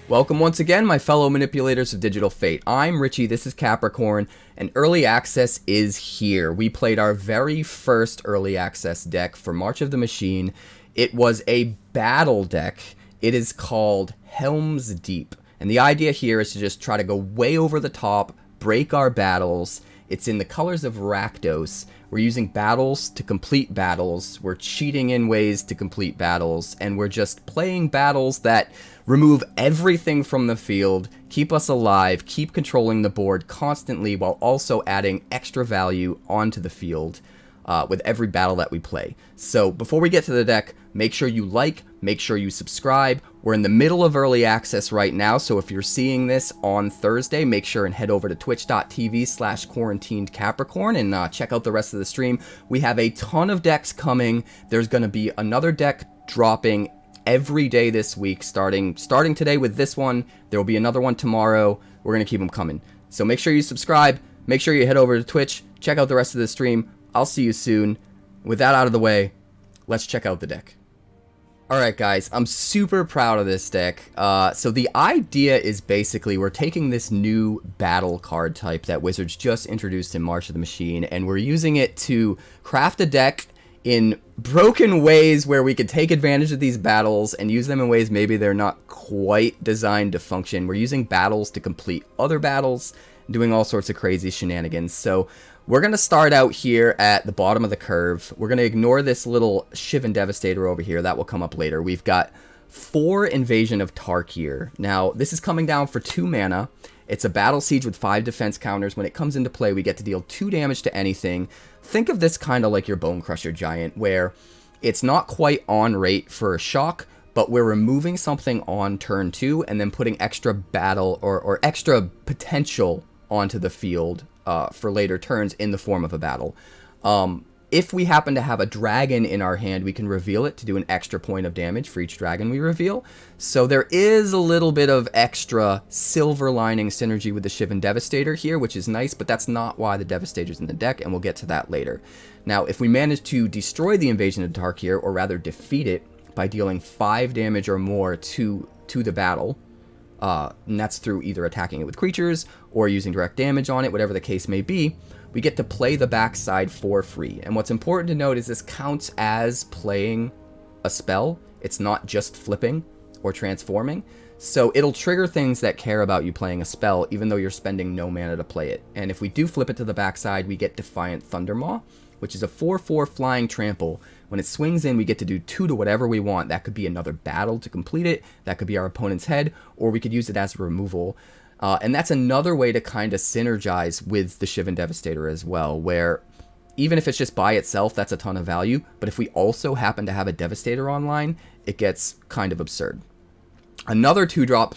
Welcome once again, my fellow manipulators of Digital Fate. I'm Richie, this is Capricorn, and Early Access is here. We played our very first Early Access deck for March of the Machine. It was a battle deck. It is called Helm's Deep. And the idea here is to just try to go way over the top, break our battles. It's in the colors of Rakdos. We're using battles to complete battles. We're cheating in ways to complete battles. And we're just playing battles that remove everything from the field, keep us alive, keep controlling the board constantly while also adding extra value onto the field with every battle that we play. So before we get to the deck, make sure you like, make sure you subscribe. We're in the middle of early access right now, so if you're seeing this on Thursday, make sure and head over to twitch.tv/quarantinedcapricorn and check out the rest of the stream. We have a ton of decks coming. There's going to be another deck dropping every day this week, starting today with this one. There will be another one tomorrow. We're going to keep them coming. So make sure you subscribe. Make sure you head over to Twitch. Check out the rest of the stream. I'll see you soon. With that out of the way, let's check out the deck. Alright guys, I'm super proud of this deck. So the idea is basically we're taking this new battle card type that Wizards just introduced in March of the Machine, and we're using it to craft a deck in broken ways where we could take advantage of these battles and use them in ways maybe they're not quite designed to function. We're using battles to complete other battles, doing all sorts of crazy shenanigans. So we're going to start out here at the bottom of the curve. We're going to ignore this little Shivan Devastator over here. That will come up later. We've got 4 Invasion of Tarkir. Now, this is coming down for 2 mana. It's a battle siege with 5 defense counters. When it comes into play, we get to deal 2 damage to anything. Think of this kind of like your Bonecrusher Giant, where it's not quite on rate for a shock, but we're removing something on turn 2 and then putting extra battle or extra potential onto the field for later turns in the form of a battle. If we happen to have a dragon in our hand, we can reveal it to do an extra point of damage for each dragon we reveal. So there is a little bit of extra silver lining synergy with the Shivan Devastator here, which is nice, but that's not why the Devastator's in the deck, and we'll get to that later. Now, if we manage to destroy the Invasion of Tarkir, or rather defeat it, by dealing 5 damage or more to the battle, and that's through either attacking it with creatures or using direct damage on it, whatever the case may be, we get to play the backside for free. And what's important to note is this counts as playing a spell. It's not just flipping or transforming. So it'll trigger things that care about you playing a spell, even though you're spending no mana to play it. And if we do flip it to the backside, we get Defiant Thundermaw, which is a 4/4 flying trample. When it swings in, we get to do 2 to whatever we want. That could be another battle to complete it. That could be our opponent's head, or we could use it as a removal. And that's another way to kind of synergize with the Shivan Devastator as well, where even if it's just by itself, that's a ton of value. But if we also happen to have a Devastator online, it gets kind of absurd. Another 2-drop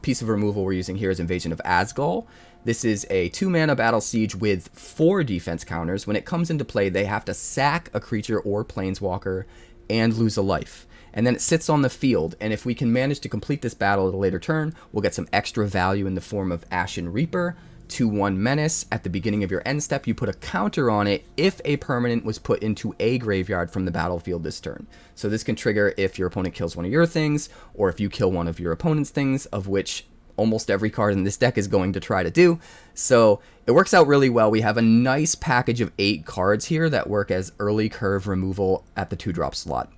piece of removal we're using here is Invasion of Azgol. This is a 2-mana battle siege with 4 defense counters. When it comes into play, they have to sack a creature or planeswalker and lose a life. And then it sits on the field, and if we can manage to complete this battle at a later turn, we'll get some extra value in the form of Ashen Reaper, 2/1 Menace. At the beginning of your end step, you put a counter on it if a permanent was put into a graveyard from the battlefield this turn. So this can trigger if your opponent kills one of your things, or if you kill one of your opponent's things, of which almost every card in this deck is going to try to do. So it works out really well. We have a nice package of 8 cards here that work as early curve removal at the 2-drop slot.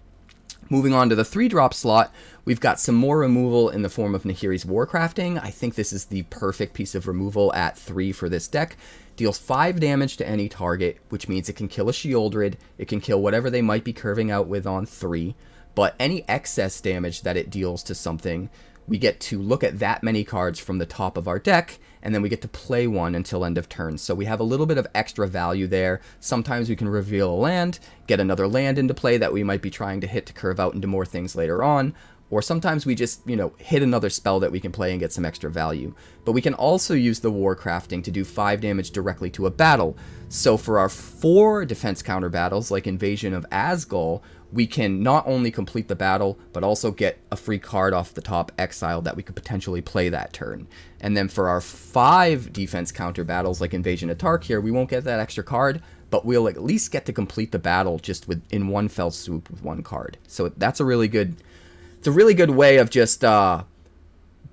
Moving on to the 3-drop slot, we've got some more removal in the form of Nahiri's Warcrafting. I think this is the perfect piece of removal at 3 for this deck. Deals 5 damage to any target, which means it can kill a Sheoldred, it can kill whatever they might be curving out with on 3, but any excess damage that it deals to something, we get to look at that many cards from the top of our deck, and then we get to play one until end of turn. So we have a little bit of extra value there. Sometimes we can reveal a land, get another land into play that we might be trying to hit to curve out into more things later on, or sometimes we just, hit another spell that we can play and get some extra value. But we can also use the Warcrafting to do 5 damage directly to a battle. So for our 4 defense counter battles, like Invasion of Azgol, we can not only complete the battle, but also get a free card off the top exile that we could potentially play that turn. And then for our 5 defense counter battles, like Invasion of Tarkir, we won't get that extra card, but we'll at least get to complete the battle just in one fell swoop with 1 card. So that's a really good way of just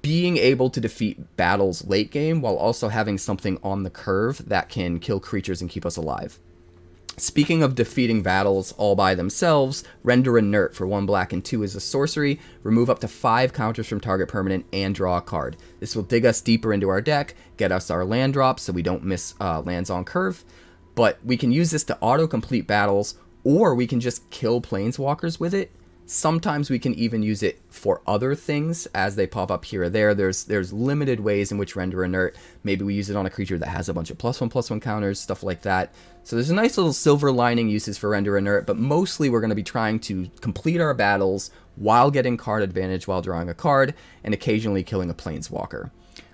being able to defeat battles late game while also having something on the curve that can kill creatures and keep us alive. Speaking of defeating battles all by themselves, Render Inert for 1 black and 2 is a sorcery. Remove up to 5 counters from target permanent and draw a card. This will dig us deeper into our deck, get us our land drops so we don't miss lands on curve. But we can use this to auto-complete battles, or we can just kill planeswalkers with it. Sometimes we can even use it for other things as they pop up here or there. There's limited ways in which Render Inert. Maybe we use it on a creature that has a bunch of +1/+1 counters, stuff like that. So there's a nice little silver lining uses for Render Inert, but mostly we're going to be trying to complete our battles while getting card advantage while drawing a card, and occasionally killing a planeswalker.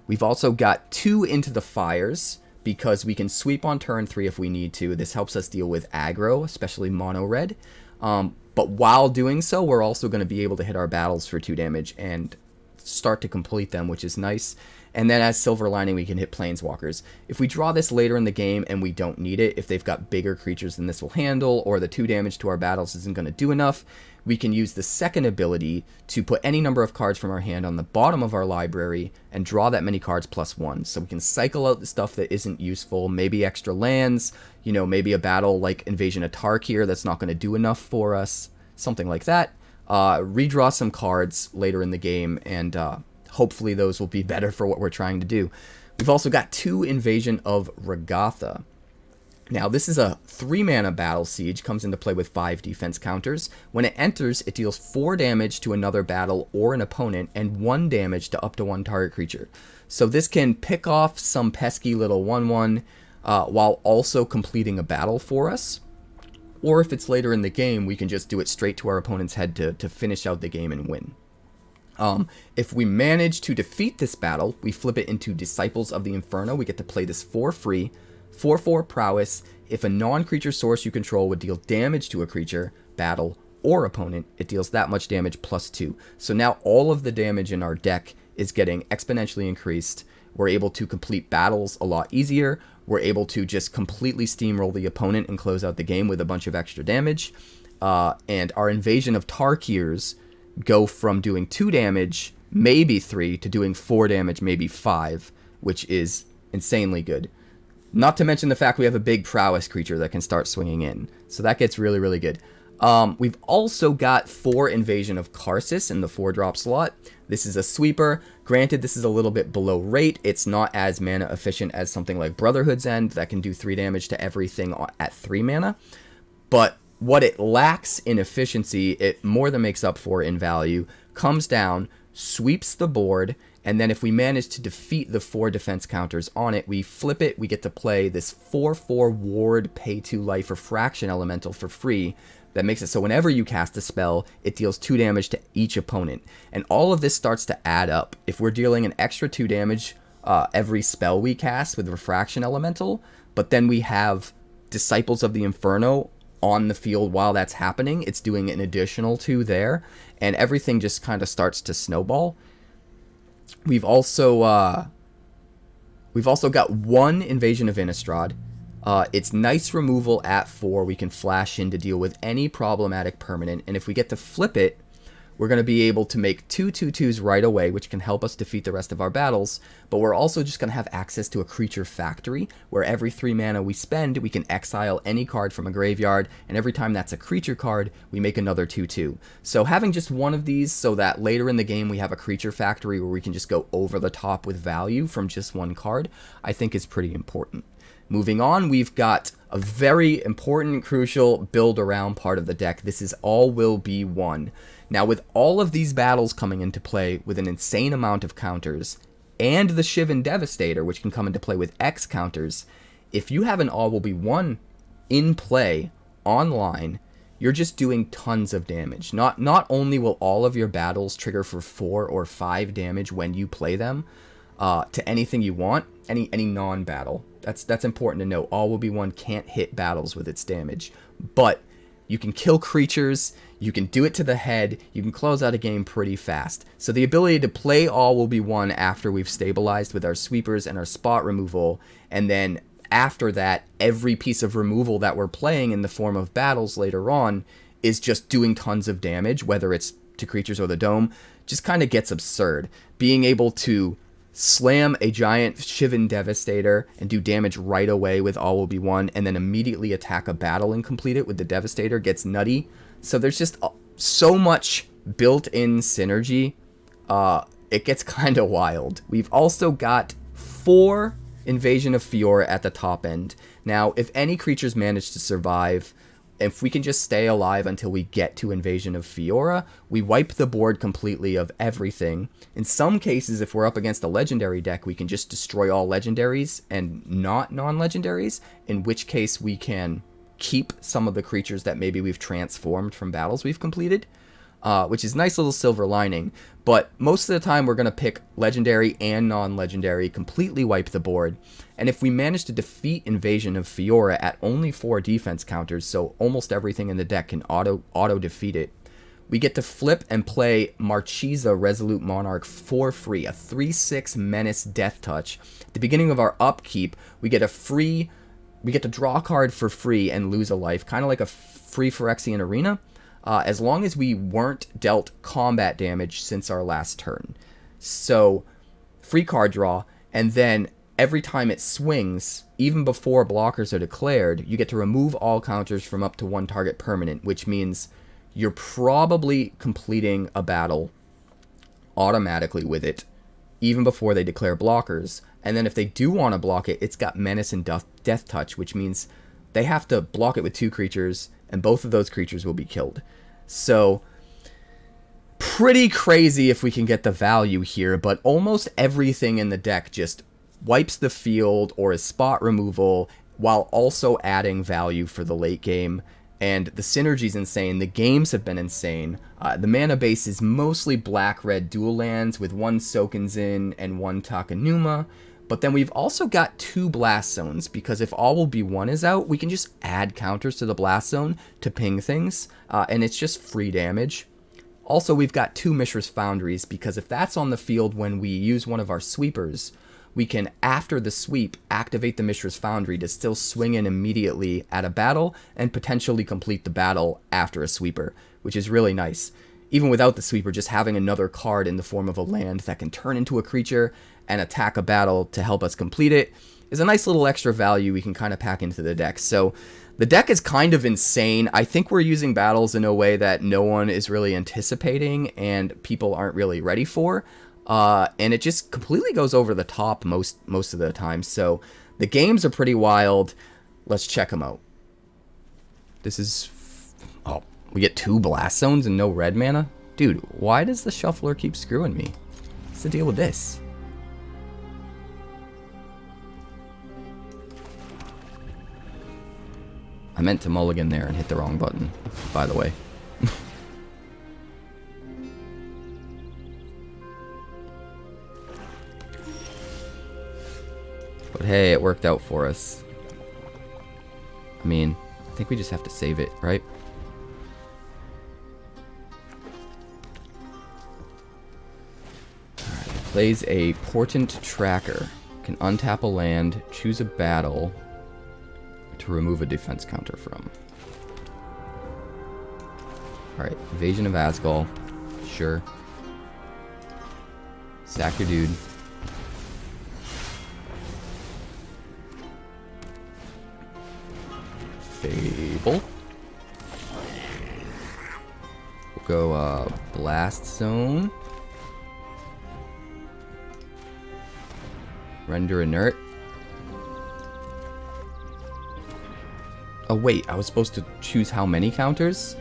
We've also got 2 Into the Fires, because we can sweep on turn 3 if we need to. This helps us deal with aggro, especially mono red. But while doing so, we're also going to be able to hit our battles for 2 damage and start to complete them, which is nice. And then as silver lining, we can hit planeswalkers. If we draw this later in the game and we don't need it, if they've got bigger creatures than this will handle, or the 2 damage to our battles isn't going to do enough, we can use the second ability to put any number of cards from our hand on the bottom of our library and draw that many cards +1. So we can cycle out the stuff that isn't useful, maybe extra lands, you know, maybe a battle like Invasion of Tarkir that's not going to do enough for us, something like that. Redraw some cards later in the game, and hopefully those will be better for what we're trying to do. We've also got 2 Invasion of Regatha. Now, this is a 3-mana battle siege, comes into play with 5 defense counters. When it enters, it deals 4 damage to another battle or an opponent, and 1 damage to up to 1 target creature. So this can pick off some pesky little 1/1 while also completing a battle for us. Or if it's later in the game, we can just do it straight to our opponent's head to finish out the game and win. If we manage to defeat this battle, we flip it into Disciples of the Inferno. We get to play this for free. 4/4 prowess. If a non-creature source you control would deal damage to a creature, battle, or opponent, it deals that much damage +2. So now all of the damage in our deck is getting exponentially increased. We're able to complete battles a lot easier. We're able to just completely steamroll the opponent and close out the game with a bunch of extra damage. And our Invasion of Tarkirs go from doing 2 damage, maybe 3, to doing 4 damage, maybe 5, which is insanely good. Not to mention the fact we have a big prowess creature that can start swinging in. So that gets really, really good. We've also got 4 Invasion of Karsus in the 4-drop slot. This is a sweeper. Granted, this is a little bit below rate. It's not as mana efficient as something like Brotherhood's End that can do 3 damage to everything at 3 mana. But what it lacks in efficiency, it more than makes up for in value. Comes down, sweeps the board, and then if we manage to defeat the 4 defense counters on it, we flip it, we get to play this 4/4 ward pay 2 life refraction elemental for free. That makes it so whenever you cast a spell, it deals 2 damage to each opponent. And all of this starts to add up. If we're dealing an extra 2 damage every spell we cast with refraction elemental, but then we have Disciples of the Inferno on the field while that's happening, it's doing an additional 2 there, and everything just kind of starts to snowball. We've also got 1 Invasion of Innistrad. It's nice removal at 4. We can flash in to deal with any problematic permanent, and if we get to flip it, we're going to be able to make 2 2/2s right away, which can help us defeat the rest of our battles, but we're also just going to have access to a creature factory, where every 3 mana we spend, we can exile any card from a graveyard, and every time that's a creature card, we make another 2/2. So having just 1 of these so that later in the game we have a creature factory where we can just go over the top with value from just 1 card, I think is pretty important. Moving on, we've got a very important, crucial build-around part of the deck. This is All Will Be One. Now, with all of these battles coming into play with an insane amount of counters, and the Shivan Devastator, which can come into play with X counters, if you have an All Will Be One in play, online, you're just doing tons of damage. Not only will all of your battles trigger for 4 or 5 damage when you play them, to anything you want, any non-battle. That's important to know. All Will Be One can't hit battles with its damage, but you can kill creatures, you can do it to the head, you can close out a game pretty fast. So the ability to play All Will Be One after we've stabilized with our sweepers and our spot removal, and then after that, every piece of removal that we're playing in the form of battles later on is just doing tons of damage, whether it's to creatures or the dome just kind of gets absurd. Being able to slam a giant Shivan Devastator and do damage right away with All Will Be One, and then immediately attack a battle and complete it with the Devastator gets nutty. So there's just so much built-in synergy. It gets kind of wild. We've also got 4 Invasion of Fiora at the top end. Now, if any creatures manage to survive, if we can just stay alive until we get to Invasion of Fiora, we wipe the board completely of everything. In some cases, if we're up against a legendary deck, we can just destroy all legendaries and not non-legendaries, in which case we can keep some of the creatures that maybe we've transformed from battles we've completed, which is a nice little silver lining. But most of the time, we're going to pick legendary and non-legendary, completely wipe the board. And if we manage to defeat Invasion of Fiora at only 4 defense counters, so almost everything in the deck can auto-defeat it, we get to flip and play Marchesa Resolute Monarch for free, a 3/6 Menace Death Touch. At the beginning of our upkeep, we get to draw a card for free and lose a life, kind of like a free Phyrexian Arena, as long as we weren't dealt combat damage since our last turn. So, free card draw, and then every time it swings, even before blockers are declared, you get to remove all counters from up to 1 target permanent, which means you're probably completing a battle automatically with it, even before they declare blockers. And then if they do want to block it, it's got Menace and Death Touch, which means they have to block it with 2 creatures, and both of those creatures will be killed. So, pretty crazy if we can get the value here, but almost everything in the deck just wipes the field or is spot removal while also adding value for the late game. And the synergy's insane. The games have been insane. The mana base is mostly black-red dual lands with 1 Sokenzan and 1 Takenuma. But then we've also got 2 Blast Zones, because if All Will Be One is out, we can just add counters to the Blast Zone to ping things, and it's just free damage. Also, we've got 2 Mishra's Foundries, because if that's on the field when we use one of our sweepers, we can, after the sweep, activate the Mishra's Foundry to still swing in immediately at a battle and potentially complete the battle after a sweeper, which is really nice. Even without the sweeper, just having another card in the form of a land that can turn into a creature and attack a battle to help us complete it is a nice little extra value we can kind of pack into the deck. So the deck is kind of insane. I think we're using battles in a way that no one is really anticipating and people aren't really ready for. And it just completely goes over the top most of the time. So the games are pretty wild. Let's check them out. This is... oh, we get 2 Blast Zones and no red mana? Dude, why does the Shuffler keep screwing me? What's the deal with this? I meant to mulligan there and hit the wrong button, by the way. But hey, it worked out for us. I mean, I think we just have to save it, right? Alright, plays a Portent Tracker. Can untap a land, choose a battle to remove a defense counter from. Alright, Invasion of Azgol. Sure. Sack your dude. Fable. We'll go Blast Zone. Render Inert. Oh wait, I was supposed to choose how many counters?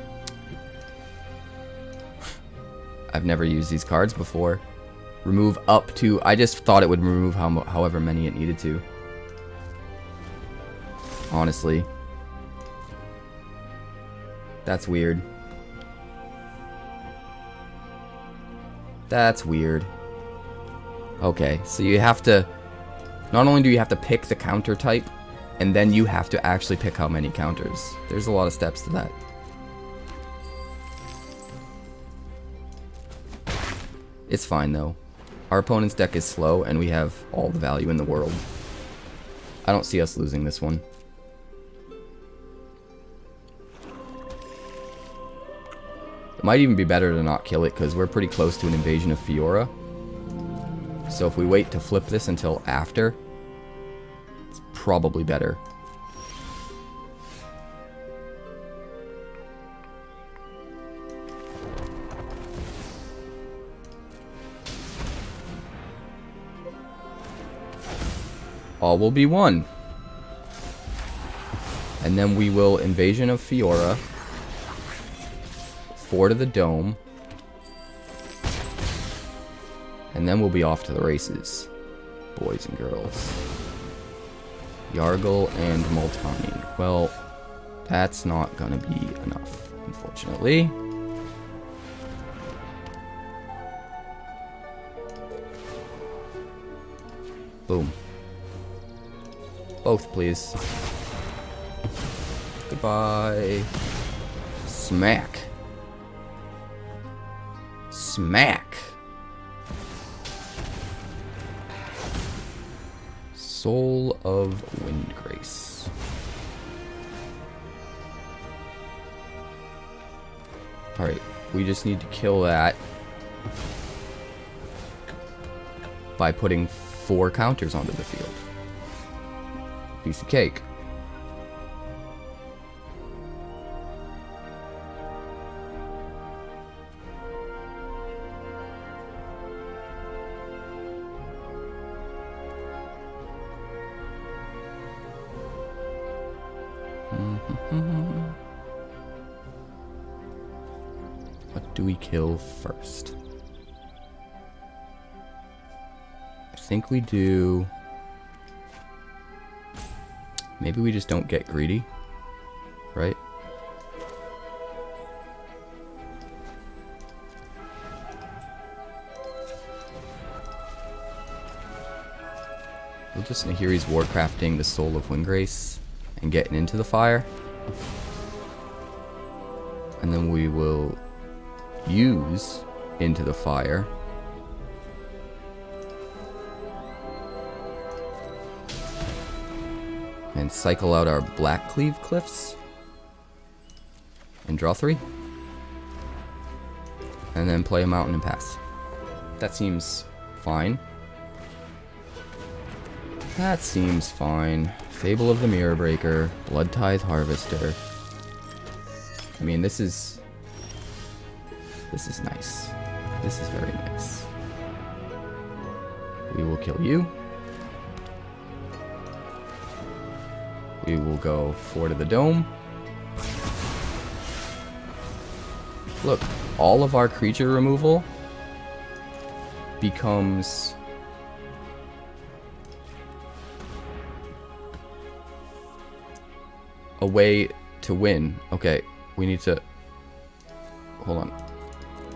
I've never used these cards before. Remove up to... I just thought it would remove however many it needed to. Honestly. That's weird. That's weird. Okay, so you have to... Not only do you have to pick the counter type, and then you have to actually pick how many counters. There's a lot of steps to that. It's fine, though. Our opponent's deck is slow, and we have all the value in the world. I don't see us losing this one. The Might even be better to not kill it, because we're pretty close to an Invasion of Fiora. So if we wait to flip this until after, it's probably better. All will be one. And then we will Invasion of Fiora. 4 to the dome. And then we'll be off to the races. Boys and girls. Yargle and Multani. Well, that's not gonna be enough, unfortunately. Boom. Both, please. Goodbye. Smack. Smack. Soul of Windgrace. Alright, we just need to kill that by putting 4 counters onto the field. Piece of cake. What do we kill first? I think we do... Maybe we just don't get greedy, right? We'll just Nahiri's Warcrafting the Soul of Windgrace and getting into the fire. And then we will use Into the Fire. And cycle out our Blackcleave Cliffs. And draw 3. And then play a Mountain and pass. That seems fine. That seems fine. Fable of the Mirror Breaker. Blood Tithe Harvester. I mean, this is nice. This is very nice. We will kill you. We will go 4 to the dome. Look, all of our creature removal becomes a way to win. Okay, we need to... Hold on.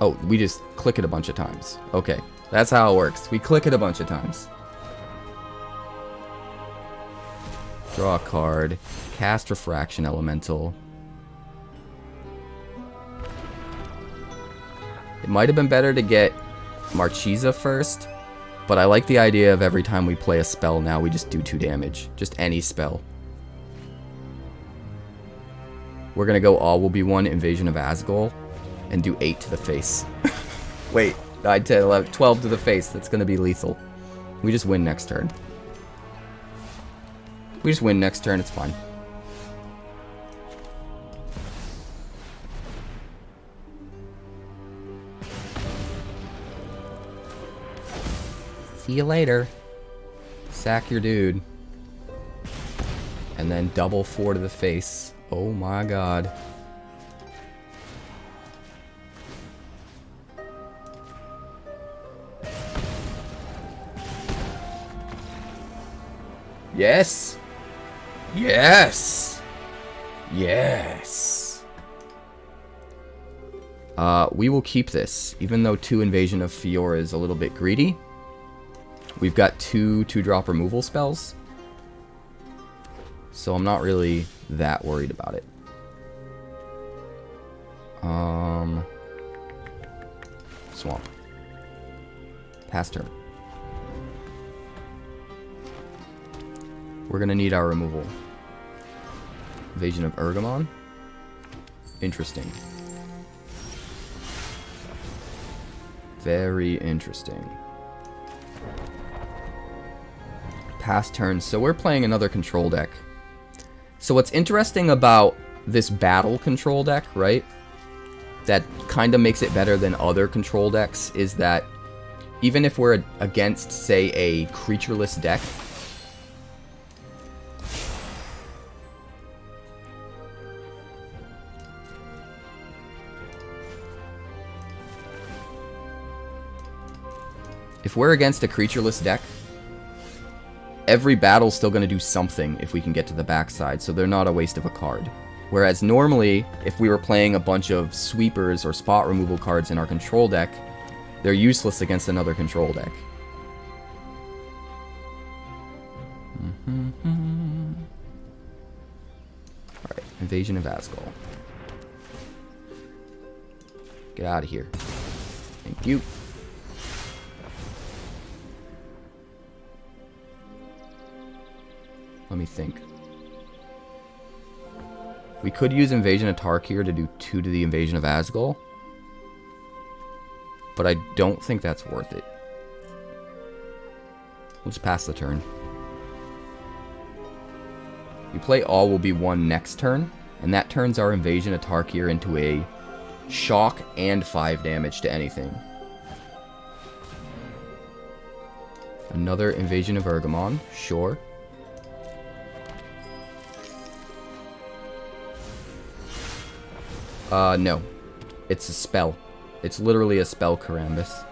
Oh, we just click it a bunch of times. Okay, that's how it works. We click it a bunch of times. Draw a card. Cast Refraction Elemental. It might have been better to get Marchesa first, but I like the idea of every time we play a spell now, we just do 2 damage. Just any spell. We're gonna go all will be 1 Invasion of Azgol and do 8 to the face. Wait, 9, 10, 11, 12 to the face. That's gonna be lethal. We just win next turn. We just win next turn, it's fine. See you later. Sack your dude. And then double 4 to the face. Oh my god. Yes! Yes! Yes! We will keep this, even though 2 Invasion of Fiora is a little bit greedy. We've got 2 2-drop removal spells. So I'm not really that worried about it. Swamp. Pass turn. We're gonna need our removal. Invasion of Urgamon. Interesting. Very interesting. Past turns. So we're playing another control deck. So what's interesting about this battle control deck, right? That kind of makes it better than other control decks is that even if we're against, say, a creatureless deck, if we're against a creatureless deck, every battle's still going to do something if we can get to the backside, so they're not a waste of a card. Whereas normally, if we were playing a bunch of sweepers or spot removal cards in our control deck, they're useless against another control deck. Alright, Invasion of Azgol. Get out of here. Thank you. Let me think. We could use Invasion of Tarkir to do 2 to the Invasion of Azgol, but I don't think that's worth it. We'll just pass the turn. You play all will be 1 next turn, and that turns our Invasion of Tarkir into a shock and 5 damage to anything. Another Invasion of Ergamon, sure. No. It's a spell. It's literally a spell, Karambas.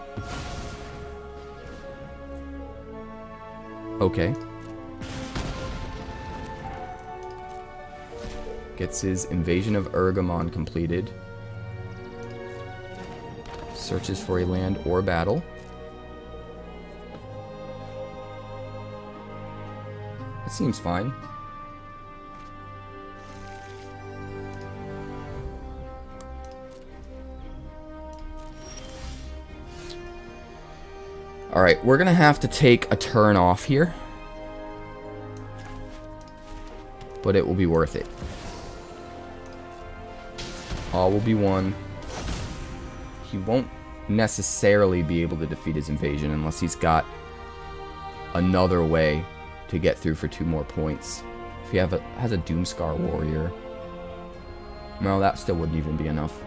Okay. Gets his Invasion of Ergamon completed. Searches for a land or battle. That seems fine. Alright, we're gonna have to take a turn off here. But it will be worth it. All will be 1. He won't necessarily be able to defeat his invasion unless he's got another way to get through for 2 more points. If he has a Doomscar Warrior. No, that still wouldn't even be enough.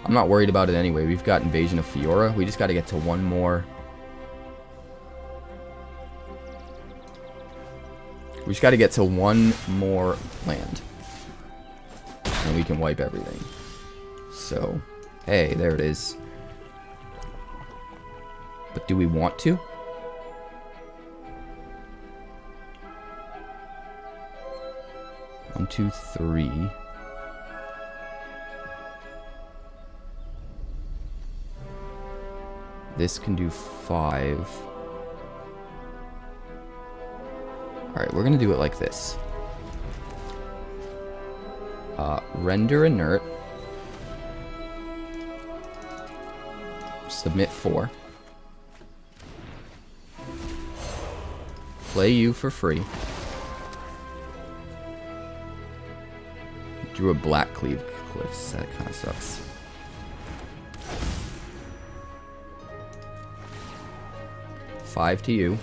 I'm not worried about it anyway. We've got Invasion of Fiora. We just got to get to 1 more. We just got to get to 1 more land. And we can wipe everything. So, hey, there it is. But do we want to? One, two, 3. This can do 5. Alright, we're going to do it like this. Render Inert. Submit 4. Play you for free. Drew a Blackcleave Cliffs. That kind of sucks. Five to you.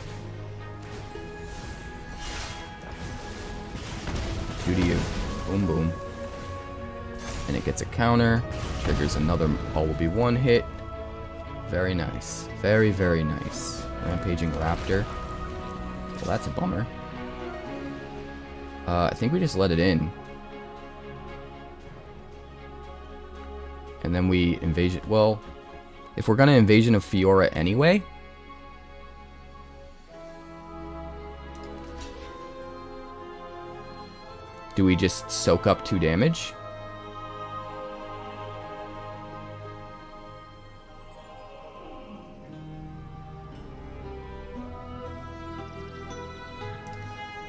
2 to you. Boom, boom. And it gets a counter. Triggers another all will be 1 hit. Very nice. Very, very nice. Rampaging Raptor. Well, that's a bummer. I think we just let it in. And then we invasion. Well, if we're gonna Invasion of Fiora anyway. Do we just soak up 2 damage?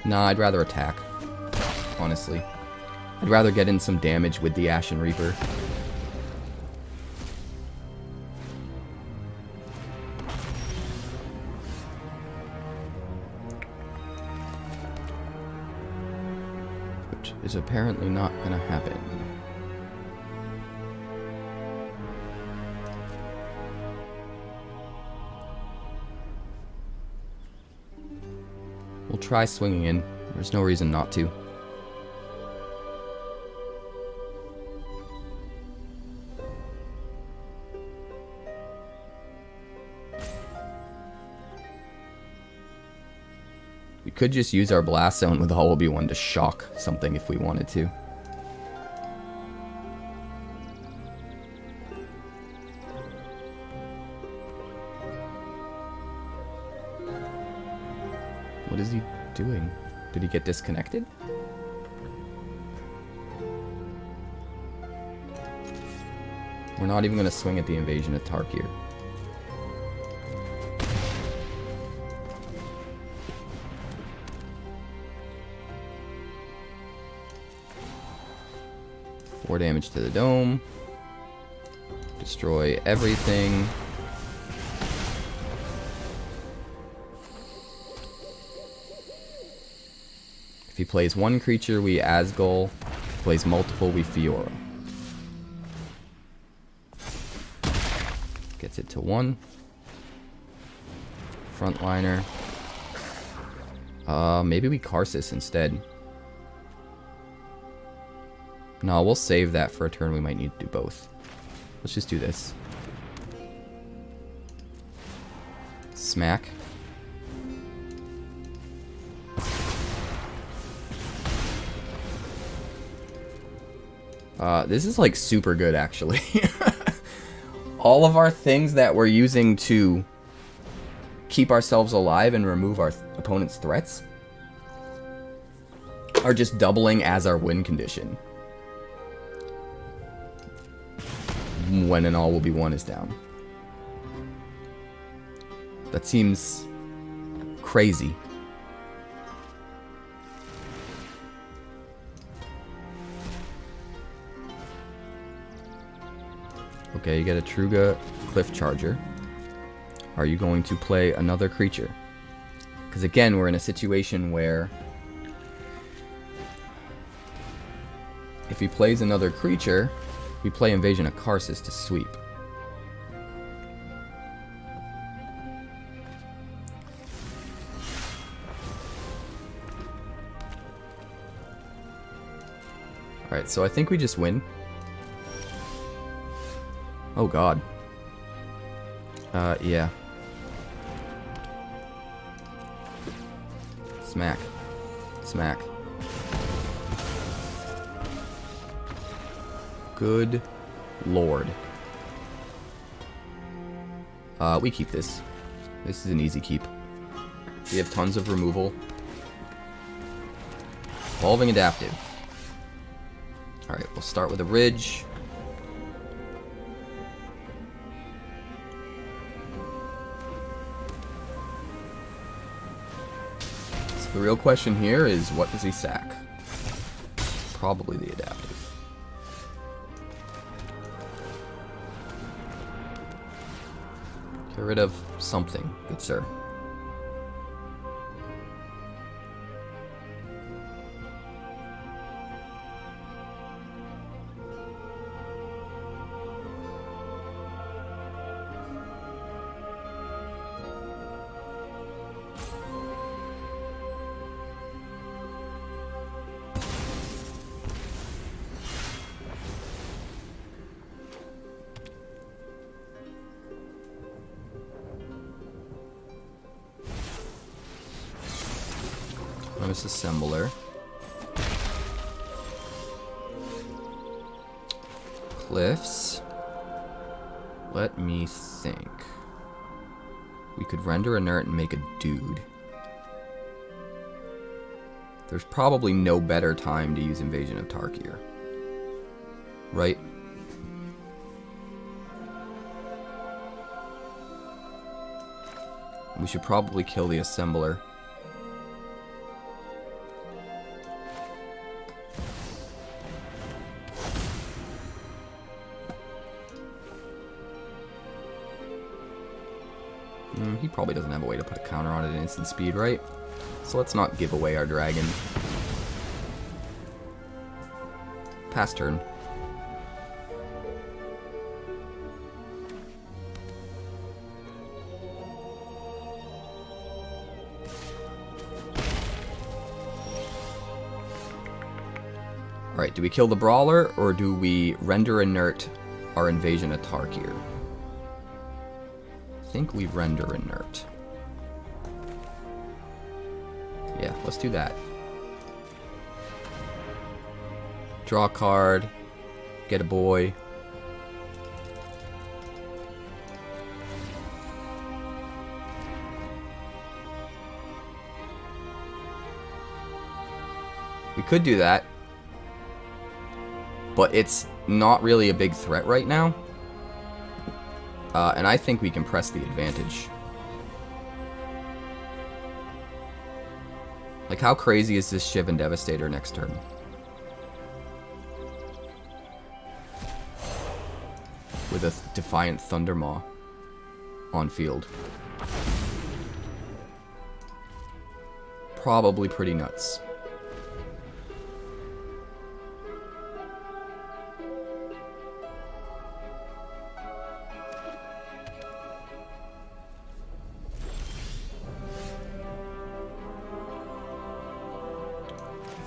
Nah, I'd rather attack. Honestly. I'd rather get in some damage with the Ashen Reaper. Which is apparently not gonna happen. try swinging in. There's no reason not to. We could just use our Blast Zone with Hollow B1 to shock something if we wanted to. What is he doing? Did he get disconnected? We're not even going to swing at the Invasion of Tarkir. Four damage to the dome. Destroy everything. If he plays one creature, we Azgol. If he plays multiple, we Fiora. Gets it to 1. Frontliner. Maybe we Karsus instead. No, we'll save that for a turn we might need to do both. Let's just do this. Smack. This is like super good actually. All of our things that we're using to keep ourselves alive and remove our opponent's threats are just doubling as our win condition. When an all will be one is down. That seems crazy. Okay, you get a Truga Cliff Charger. Are you going to play another creature? Because again, we're in a situation where if he plays another creature, we play Invasion of Karsus to sweep. Alright, so I think we just win. Oh god. Yeah. Smack. Smack. Good lord. We keep this. This is an easy keep. We have tons of removal. Evolving Adaptive. Alright, we'll start with a Ridge. So the real question here is, what does he sack? Probably the Adaptive. Get rid of something, good sir. Assembler. Cliffs. Let me think. We could Render Inert and make a dude. There's probably no better time to use Invasion of Tarkir. Right? We should probably kill the Assembler. He probably doesn't have a way to put a counter on it at instant speed, right? So let's not give away our dragon. Pass turn. Alright, do we kill the Brawler, or do we Render Inert our Invasion of Tarkir? I think we Render Inert. Yeah, let's do that. Draw a card. Get a boy. We could do that. But it's not really a big threat right now. And I think we can press the advantage. Like, how crazy is this Shivan Devastator next turn? With a Defiant Thundermaw on field. Probably pretty nuts.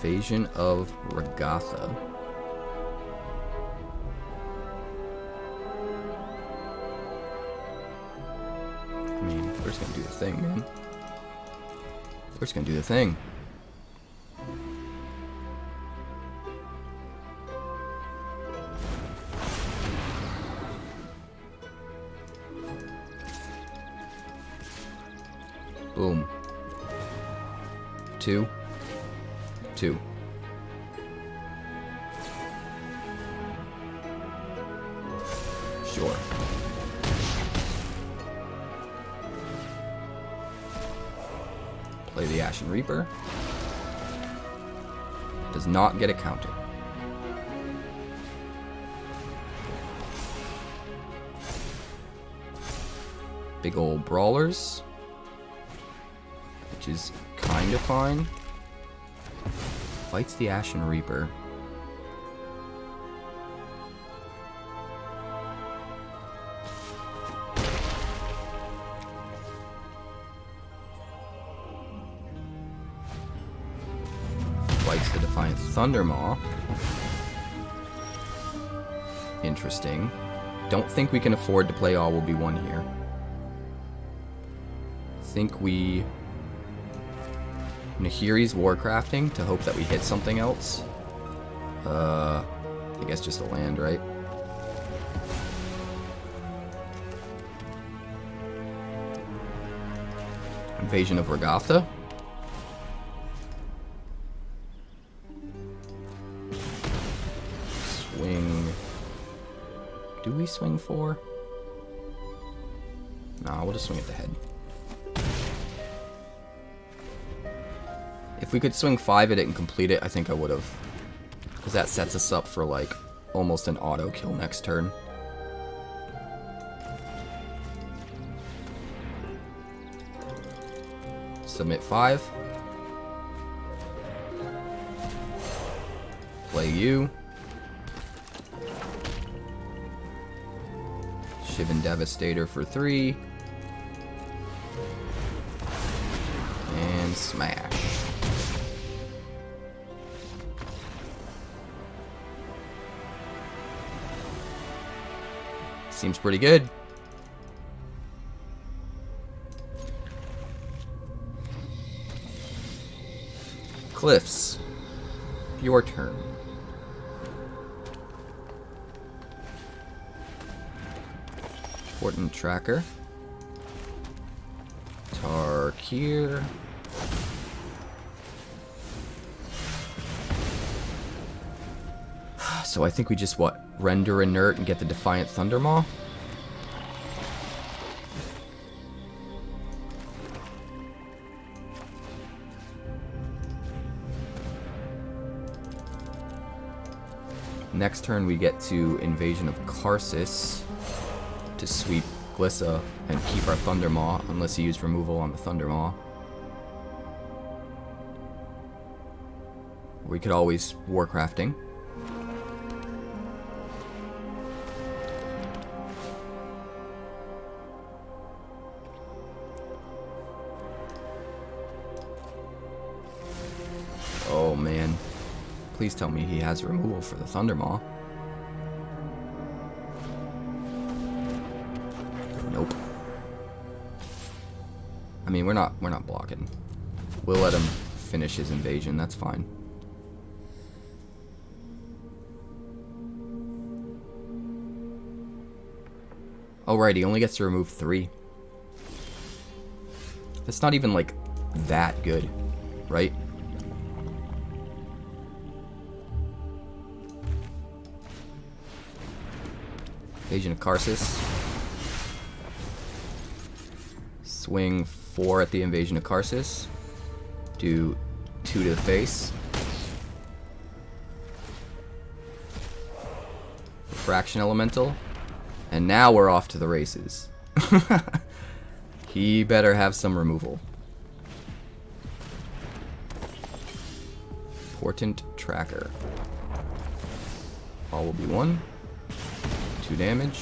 Invasion of Regatha. I mean, we're just gonna do the thing, man. We're just gonna do the thing. Boom. 2. 2. Sure. Play the Ashen Reaper. Does not get a counter. Big old Brawlers, which is kind of fine. Fights the Ashen Reaper. Fights the Defiant Thundermaw. Interesting. Don't think we can afford to play All Will Be One here. Think we Nahiri's Warcrafting to hope that we hit something else. I guess just a land, right? Invasion of Regatha. Swing. Do we swing 4? Nah, we'll just swing at the head. If we could swing 5 at it and complete it, I think I would have. Because that sets us up for, like, almost an auto kill next turn. Submit 5. Play you. Shivan Devastator for 3. And smash. Seems pretty good. Cliffs. Your turn. Important Tracker. Tarkir. So I think we just, what, Render Inert and get the Defiant Thundermaw? Next turn we get to Invasion of Karsus to sweep Glissa and keep our Thundermaw, unless he used removal on the Thundermaw. We could always Warcrafting. Please tell me he has removal for the Thundermaw. Nope. I mean, we're not blocking. We'll let him finish his invasion. That's fine. Oh, right. He only gets to remove 3. That's not even, like, that good, right? Invasion of Karsus. Swing 4 at the Invasion of Karsus. Do 2 to the face. Refraction Elemental. And now we're off to the races. He better have some removal. Portent Tracker. All will be 1. 2 damage.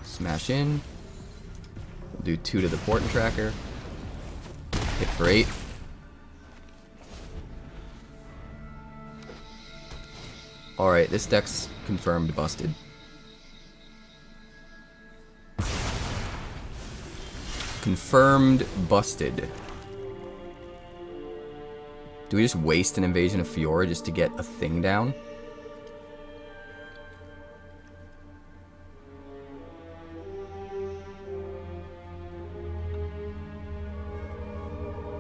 Smash in. We'll do 2 to the Portent Tracker. Hit for 8. Alright, this deck's confirmed busted. Confirmed busted. Do we just waste an Invasion of Fiora just to get a thing down?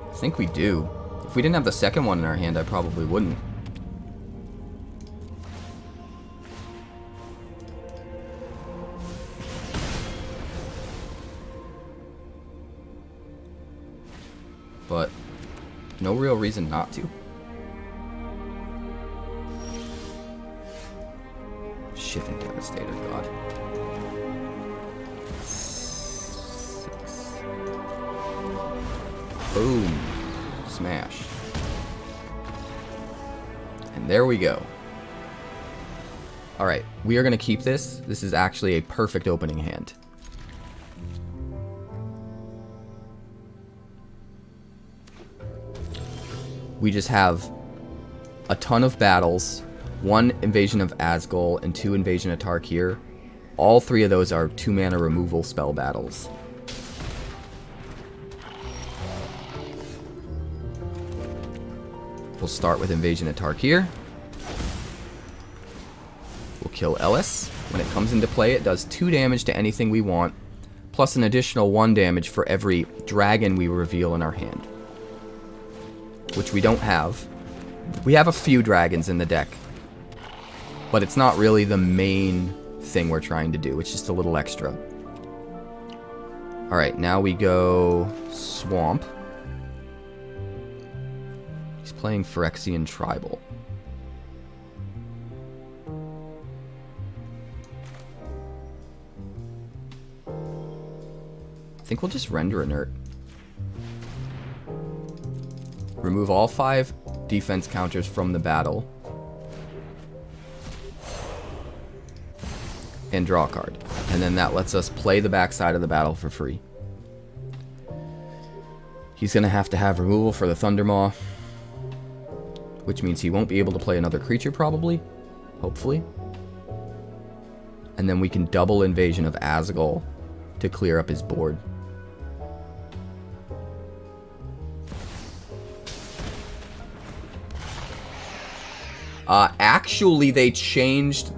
I think we do. If we didn't have the second one in our hand, I probably wouldn't. But no real reason not to. Shivan Devastator, God. 6. Boom. Smash. And there we go. Alright, we are going to keep this. This is actually a perfect opening hand. We just have a ton of battles, 1 Invasion of Azgol and 2 Invasion of Tarkir. All 3 of those are 2 mana removal spell battles. We'll start with Invasion of Tarkir. We'll kill Ellis. When it comes into play, it does 2 damage to anything we want, plus an additional 1 damage for every dragon we reveal in our hand. Which we don't have. We have a few dragons in the deck, but it's not really the main thing we're trying to do. It's just a little extra. Alright, now we go Swamp. He's playing Phyrexian Tribal. I think we'll just Render Inert. Remove all 5 defense counters from the battle. And draw a card. And then that lets us play the backside of the battle for free. He's going to have removal for the Thundermaw. Which means he won't be able to play another creature probably. Hopefully. And then we can double Invasion of Azgol to clear up his board. Actually, they changed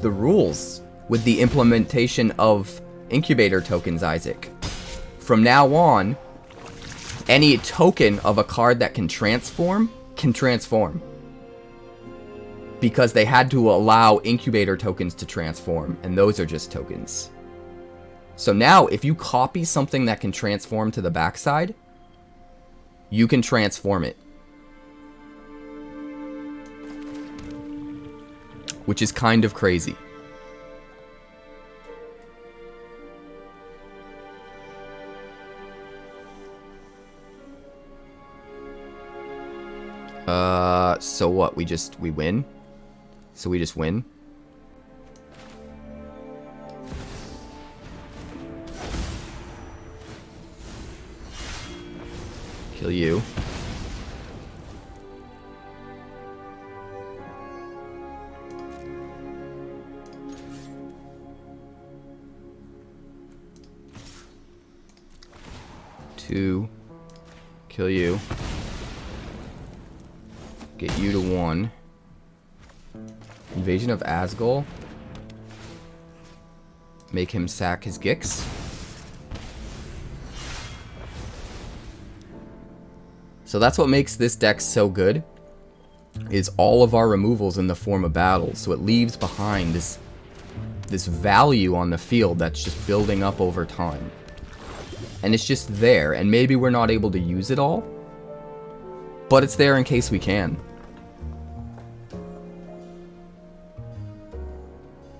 the rules with the implementation of Incubator tokens, Isaac. From now on, any token of a card that can transform, because they had to allow Incubator tokens to transform, and those are just tokens. So now, if you copy something that can transform to the backside, you can transform it. Which is kind of crazy. So what? We win? So we just win? Kill you. 2. Kill you. Get you to 1. Invasion of Azgol. Make him sack his Gix. So that's what makes this deck so good, is all of our removals in the form of battles. So it leaves behind this value on the field that's just building up over time. And it's just there, and maybe we're not able to use it all, but it's there in case we can.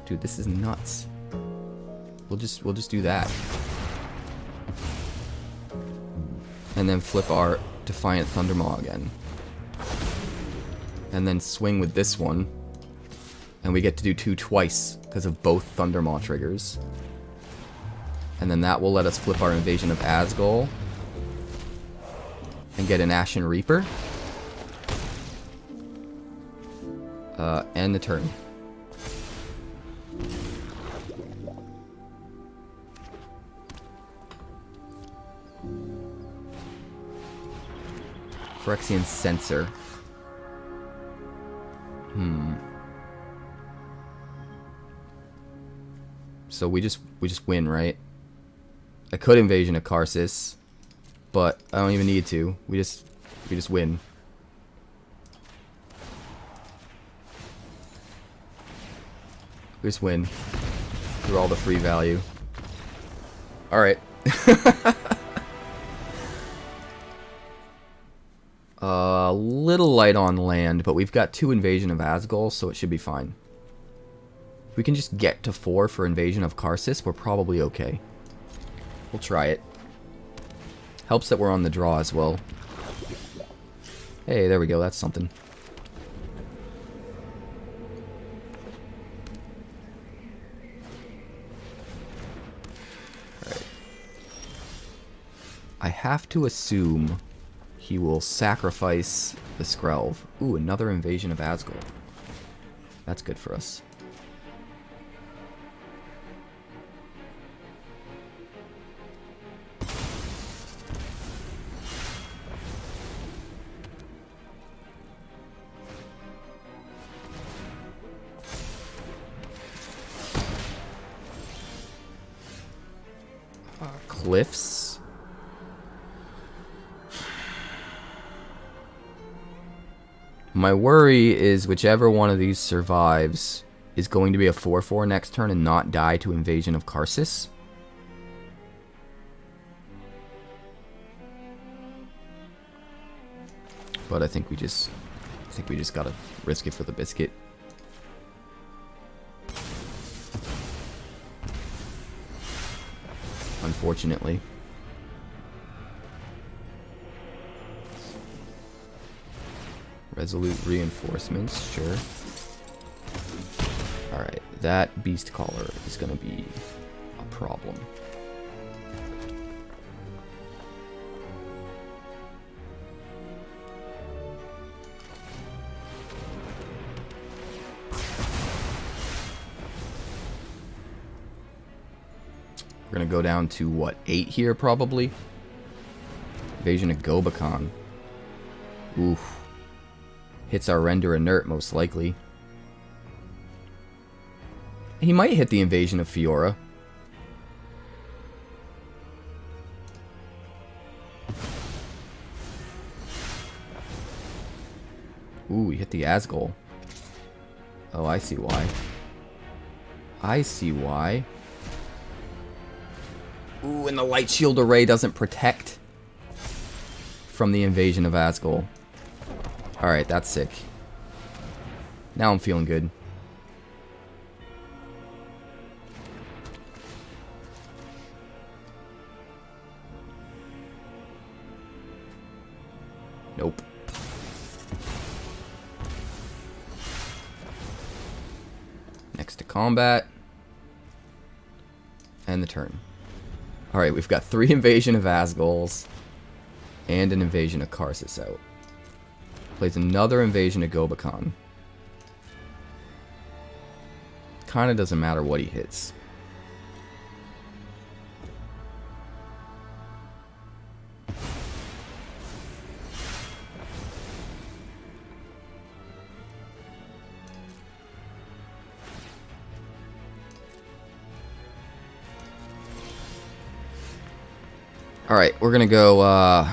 Dude, this is nuts. We'll just do that. And then flip our Defiant Thundermaw again. And then swing with this one. And we get to do 2 twice because of both Thundermaw triggers. And then that will let us flip our Invasion of Azgol. And get an Ashen Reaper. End the turn. Phyrexian Sensor. So we just win, right? I could Invasion of Karsus, but I don't even need to. We just win. We just win through all the free value. All right. A little light on land, but we've got 2 Invasion of Azgol, so it should be fine. If we can just get to 4 for Invasion of Karsus, we're probably okay. We'll try it. Helps that we're on the draw as well. Hey, there we go. That's something. Alright. I have to assume he will sacrifice the Skrelv. Ooh, another Invasion of Azgol. That's good for us. Cliffs. My worry is whichever one of these survives is going to be a 4/4 next turn and not die to Invasion of Karsus. But I think we just gotta risk it for the biscuit. Unfortunately. Resolute reinforcements, sure. Alright, that Beast Caller is going to be a problem. We're going to go down to, what, 8 here, probably? Invasion of Gobakhan. Oof. Hits our Render Inert, most likely. He might hit the Invasion of Fiora. Ooh, he hit the Azgol. Oh, I see why. I see why. Ooh, and the Light Shield Array doesn't protect from the Invasion of Azgol. Alright, that's sick. Now I'm feeling good. Nope. Next to combat. And the turn. Alright, we've got 3 Invasion of Azgols and an Invasion of Karsus out. Plays another Invasion of Gobakhan. Kinda doesn't matter what he hits. Alright, we're gonna go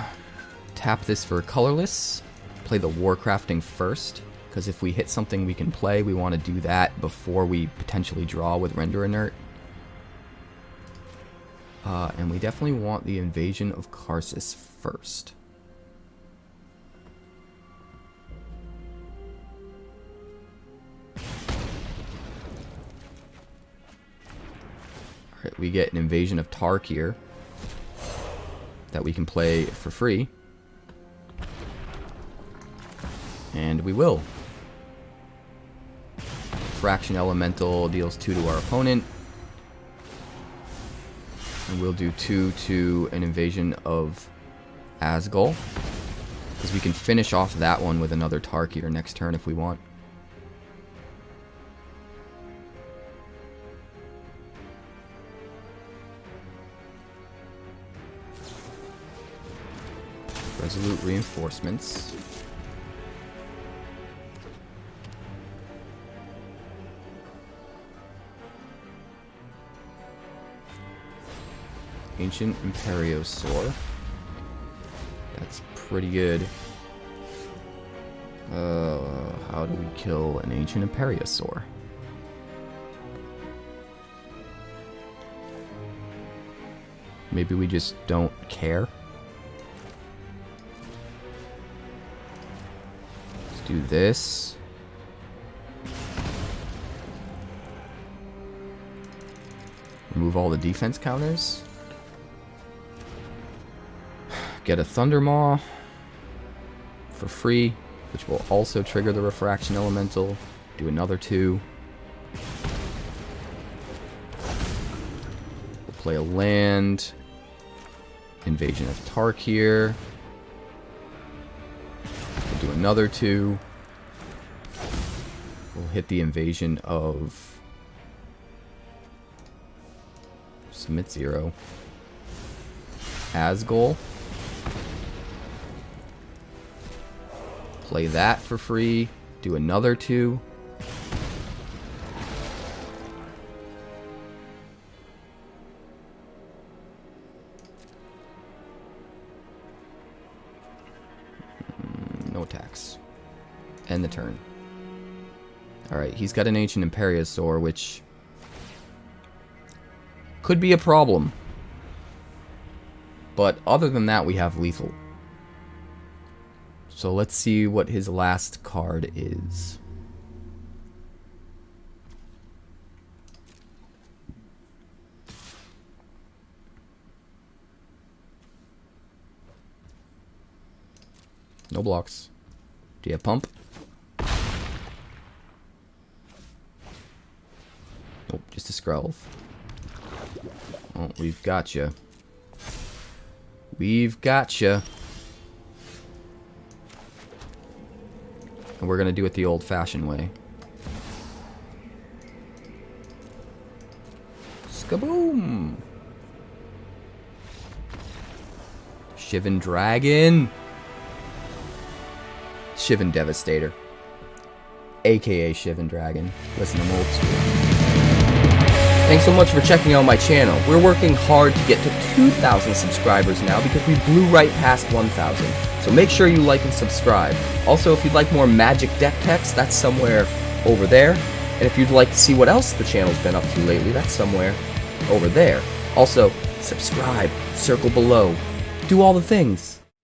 tap this for colorless. Play the Warcrafting first, because if we hit something we can play, we want to do that before we potentially draw with Render Inert. And we definitely want the Invasion of Karsus first. Alright, we get an Invasion of Tarkir that we can play for free. And we will. Fraction Elemental deals 2 to our opponent. And we'll do 2 to an Invasion of Azgol, because we can finish off that one with another Tarkir next turn if we want. Resolute Reinforcements. Ancient Imperiosaur. That's pretty good. How do we kill an Ancient Imperiosaur? Maybe we just don't care. Let's do this. Remove all the defense counters. Get a Thundermaw for free, which will also trigger the Refraction Elemental. Do another 2. We'll play a land. Invasion of Tarkir. We'll do another 2. We'll hit the Invasion of Submit 0. Azgol. Play that for free. Do another 2. No attacks. End the turn. Alright, he's got an Ancient Imperiosaur, which could be a problem. But other than that, we have lethal. So let's see what his last card is. No blocks. Do you have pump? Nope, just a Skrelv. Oh, we've got you. We've got you. And we're going to do it the old-fashioned way. Skaboom! Shivan Dragon. Shivan Devastator. AKA Shivan Dragon. Listen, I'm old school. Thanks so much for checking out my channel. We're working hard to get to 2,000 subscribers now because we blew right past 1,000. So make sure you like and subscribe. Also, if you'd like more magic deck text, that's somewhere over there. And if you'd like to see what else the channel's been up to lately, that's somewhere over there. Also, subscribe, circle below, do all the things.